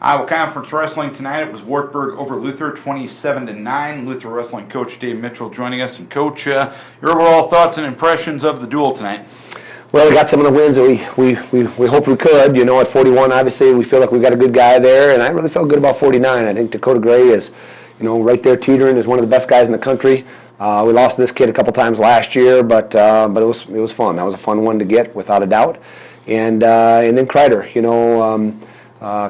Iowa Conference Wrestling tonight. It was Wartburg over Luther, 27-9. Luther Wrestling coach Dave Mitchell joining us. And Coach, your overall thoughts and impressions of the duel tonight? Well, we got some of the wins that we hoped we could. You know, at 41, obviously, we feel like we've got a good guy there, and I really felt good about 49. I think Dakota Gray is, right there teetering as one of the best guys in the country. We lost this kid a couple times last year, but it was fun. That was a fun one to get, without a doubt. And then Kreider,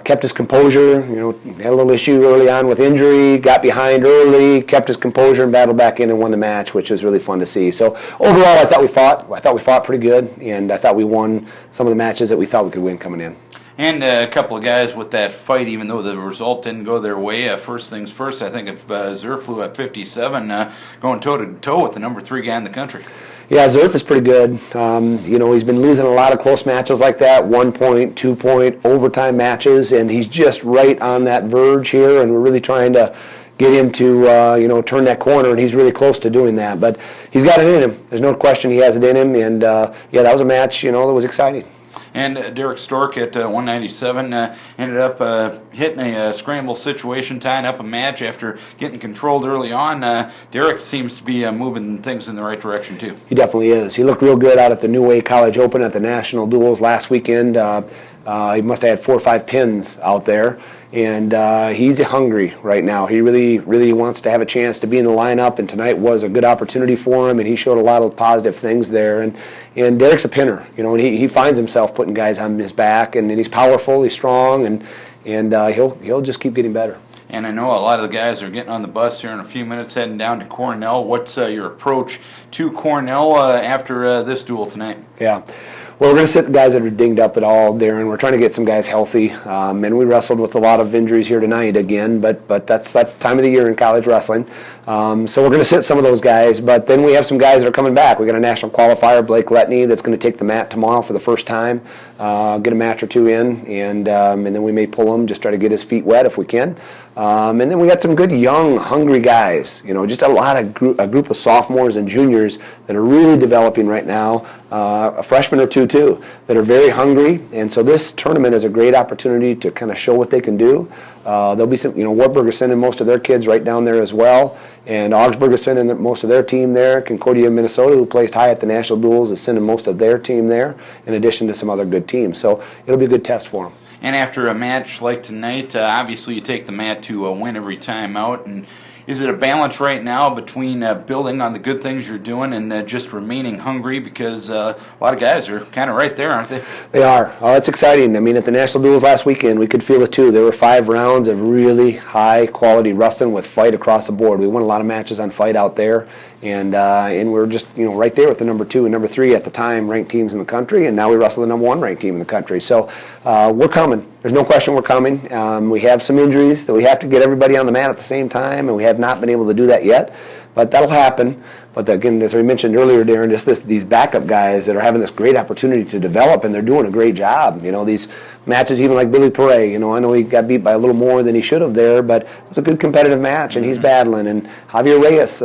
kept his composure. Had a little issue early on with injury, got behind early, kept his composure, and battled back in and won the match, which was really fun to see. So overall, I thought we fought pretty good, and I thought we won some of the matches that we thought we could win coming in. And a couple of guys with that fight, even though the result didn't go their way. First things first, I think if Zerf flew at 57, going toe-to-toe with the number 3 guy in the country. Yeah, Zerf is pretty good. He's been losing a lot of close matches like that, 1-point, 2-point, overtime matches, and he's just right on that verge here, and we're really trying to get him to, turn that corner, and he's really close to doing that. But he's got it in him. There's no question he has it in him, and, that was a match, that was exciting. And Derek Stork at 197 ended up hitting a scramble situation, tying up a match after getting controlled early on. Derek seems to be moving things in the right direction, too. He definitely is. He looked real good out at the New Way College Open at the National Duels last weekend. He must have had 4 or 5 pins out there. And he's hungry right now. He really, really wants to have a chance to be in the lineup, and tonight was a good opportunity for him, and he showed a lot of positive things there. And Derek's a pinner, and he finds himself putting guys on his back, and he's powerful, he's strong, and he'll just keep getting better. And I know a lot of the guys are getting on the bus here in a few minutes, heading down to Cornell. What's your approach to Cornell after this duel tonight? Yeah. Well, we're going to sit the guys that are dinged up at all, Darren. We're trying to get some guys healthy, and we wrestled with a lot of injuries here tonight again, but that's that time of the year in college wrestling. So we're going to sit some of those guys, but then we have some guys that are coming back. We got a national qualifier, Blake Letney, that's going to take the mat tomorrow for the first time, get a match or two in, and then we may pull him, just try to get his feet wet if we can. And then we got some good young, hungry guys. Just a group of sophomores and juniors that are really developing right now. A freshman or two too that are very hungry. And so this tournament is a great opportunity to kind of show what they can do. There'll be some. Wartburg is sending most of their kids right down there as well, and Augsburg is sending most of their team there. Concordia, Minnesota, who placed high at the national duels, is sending most of their team there, in addition to some other good teams. So it'll be a good test for them. And after a match like tonight, obviously you take the mat to win every time out. And is it a balance right now between building on the good things you're doing and just remaining hungry? Because a lot of guys are kind of right there, aren't they? They are. Oh, it's exciting. I mean, at the national duels last weekend, we could feel it too. There were 5 rounds of really high-quality wrestling with fight across the board. We won a lot of matches on fight out there. And we're just right there with the number 2 and number 3 at the time ranked teams in the country, and now we wrestle the number 1 ranked team in the country. So we're coming. There's no question we're coming. We have some injuries that we have to get everybody on the mat at the same time, and we have not been able to do that yet. But that'll happen. But again, as we mentioned earlier, Darren, just these backup guys that are having this great opportunity to develop, and they're doing a great job. These matches, even like Billy Perret, I know he got beat by a little more than he should have there, but it was a good competitive match, and he's battling. And Javier Reyes,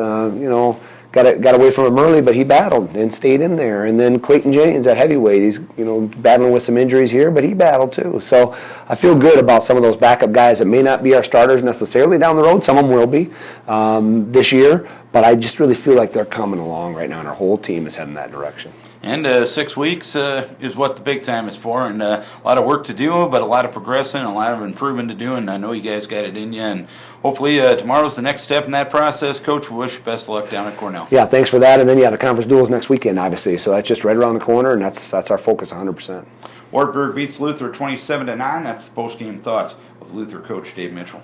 got away from him early, but he battled and stayed in there. And then Clayton James at heavyweight, he's battling with some injuries here, but he battled too. So I feel good about some of those backup guys that may not be our starters necessarily down the road. Some of them will be this year, but I just really feel like they're coming along right now, and our whole team is heading that direction. And 6 weeks is what the big time is for, and a lot of work to do, but a lot of progressing, a lot of improving to do, and I know you guys got it in you, and hopefully tomorrow's the next step in that process. Coach, we wish you best of luck down at Cornell. Yeah, thanks for that, and then the conference duels next weekend, obviously, so that's just right around the corner, and that's our focus 100%. Wartburg beats Luther 27-9. That's the post-game thoughts of Luther coach Dave Mitchell.